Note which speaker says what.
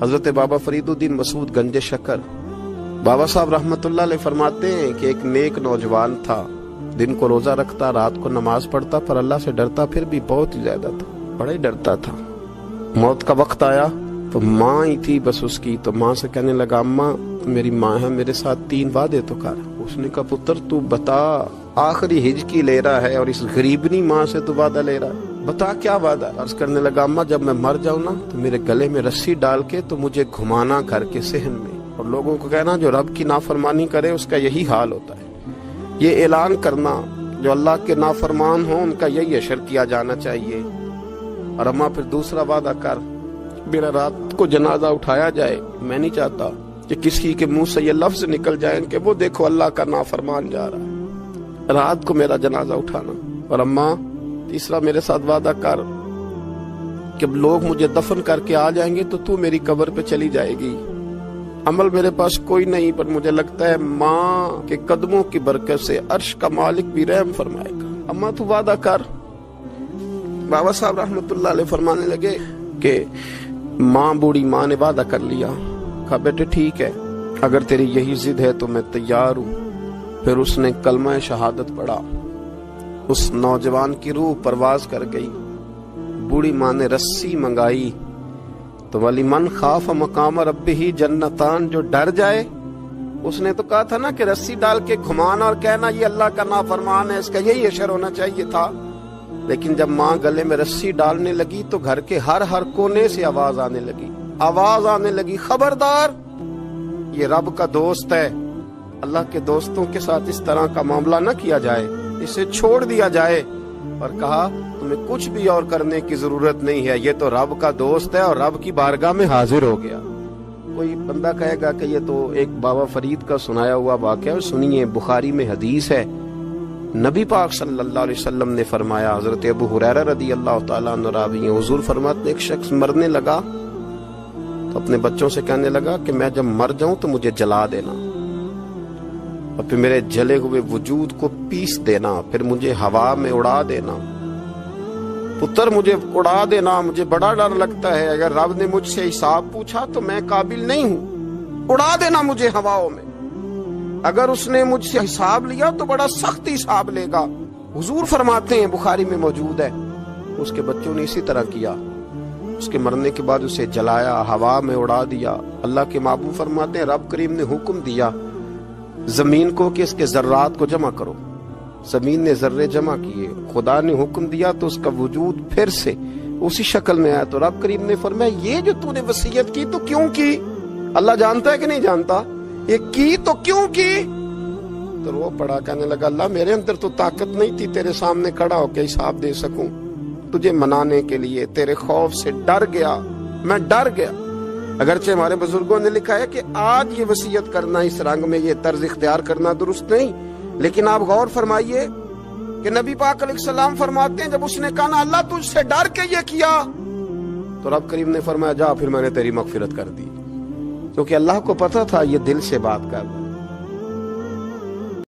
Speaker 1: حضرت بابا فرید الدین مسعود گنج شکر بابا صاحب رحمت اللہ علیہ فرماتے ہیں کہ ایک نیک نوجوان تھا، دن کو روزہ رکھتا، رات کو نماز پڑھتا، پر اللہ سے ڈرتا پھر بھی بہت ہی زیادہ تھا، بڑا ہی ڈرتا تھا۔ موت کا وقت آیا تو ماں ہی تھی بس اس کی، تو ماں سے کہنے لگا اماں میری ماں ہے، میرے ساتھ 3 وعدے تو کر۔ اس نے کہا پتر تو بتا، آخری ہج کی لے رہا ہے اور اس غریبنی ماں سے تو وعدہ لے رہا ہے، بتا کیا وعدہ۔ عرض کرنے لگا اماں جب میں مر جاؤں نا تو میرے گلے میں رسی ڈال کے تو مجھے گھمانا گھر کے صحن میں، اور لوگوں کو کہنا جو رب کی نافرمانی کرے اس کا یہی حال ہوتا ہے۔ یہ اعلان کرنا جو اللہ کے نافرمان ہوں ان کا یہی اشر کیا جانا چاہیے۔ اور اماں پھر دوسرا وعدہ کر، میرا رات کو جنازہ اٹھایا جائے، میں نہیں چاہتا کہ کسی کے منہ سے یہ لفظ نکل جائیں کہ وہ دیکھو اللہ کا نافرمان جا رہا ہے، رات کو میرا جنازہ اٹھانا۔ اور اماں تیسرا میرے ساتھ وعدہ کر کہ لوگ مجھے دفن کر کے آ جائیں گے تو میری قبر پہ چلی جائے گی، عمل میرے پاس کوئی نہیں، پر مجھے لگتا ہے ماں کے قدموں کی برکت سے عرش کا مالک بھی رحم فرمائے گا، اماں تو وعدہ کر۔ بابا صاحب رحمت اللہ علیہ فرمانے لگے کہ ماں، بوڑھی ماں نے وعدہ کر لیا، کہا بیٹے ٹھیک ہے، اگر تیری یہی ضد ہے تو میں تیار ہوں۔ پھر اس نے کلمہ شہادت پڑھا، اس نوجوان کی روح پرواز کر گئی۔ بوڑھی ماں نے رسی منگائی تو ولی من خاف مقام ربہ جنتان، جو ڈر جائے، اس نے تو کہا تھا نا کہ رسی ڈال کے گھمانا اور کہنا یہ اللہ کا نافرمان ہے، اس کا یہی اشر ہونا چاہیے تھا۔ لیکن جب ماں گلے میں رسی ڈالنے لگی تو گھر کے ہر کونے سے آواز آنے لگی، خبردار یہ رب کا دوست ہے، اللہ کے دوستوں کے ساتھ اس طرح کا معاملہ نہ کیا جائے، اسے چھوڑ دیا جائے۔ اور کہا تمہیں کچھ بھی اور کرنے کی ضرورت نہیں ہے، یہ تو رب کا دوست ہے اور رب کی بارگاہ میں حاضر ہو گیا۔ کوئی بندہ کہے گا کہ یہ تو ایک بابا فرید کا سنایا ہوا واقعہ ہے، سنیے، بخاری میں حدیث ہے، نبی پاک صلی اللہ علیہ وسلم نے فرمایا، حضرت ابو ہریرہ رضی اللہ تعالیٰ عنہ راوی ہیں، حضور فرماتے ایک شخص مرنے لگا تو اپنے بچوں سے کہنے لگا کہ میں جب مر جاؤں تو مجھے جلا دینا، اور پھر میرے جلے ہوئے وجود کو پیس دینا، پھر مجھے ہوا میں اڑا دینا۔ پتر مجھے اڑا دینا، مجھے بڑا ڈر لگتا ہے، اگر رب نے مجھ سے حساب پوچھا تو میں قابل نہیں ہوں، اڑا دینا مجھے ہواؤں میں، اگر اس نے مجھ سے حساب لیا تو بڑا سخت حساب لے گا۔ حضور فرماتے ہیں، بخاری میں موجود ہے، اس کے بچوں نے اسی طرح کیا، اس کے مرنے کے بعد اسے جلایا، ہوا میں اڑا دیا۔ اللہ کے محبوب فرماتے ہیں رب کریم نے حکم دیا زمین کو کہ اس کے ذرات کو جمع کرو، زمین نے ذرے جمع کیے، خدا نے حکم دیا تو اس کا وجود پھر سے اسی شکل میں آیا۔ تو رب کریم نے فرمایا یہ جو تو نے وصیت کی تو کیوں کی؟ اللہ جانتا ہے کہ نہیں جانتا؟ یہ کی تو کیوں کی؟ تو رو پڑا، کہنے لگا اللہ میرے اندر تو طاقت نہیں تھی تیرے سامنے کھڑا ہو کے حساب دے سکوں، تجھے منانے کے لیے تیرے خوف سے ڈر گیا، میں ڈر گیا۔ اگرچہ ہمارے بزرگوں نے لکھا ہے کہ آج یہ وصیت کرنا، اس رنگ میں یہ طرز اختیار کرنا درست نہیں، لیکن آپ غور فرمائیے کہ نبی پاک علیہ السلام فرماتے ہیں جب اس نے کہا نا اللہ تجھ سے ڈر کے یہ کیا، تو رب کریم نے فرمایا جا پھر میں نے تیری مغفرت کر دی، کیونکہ اللہ کو پتا تھا یہ دل سے بات کر رہا ہے۔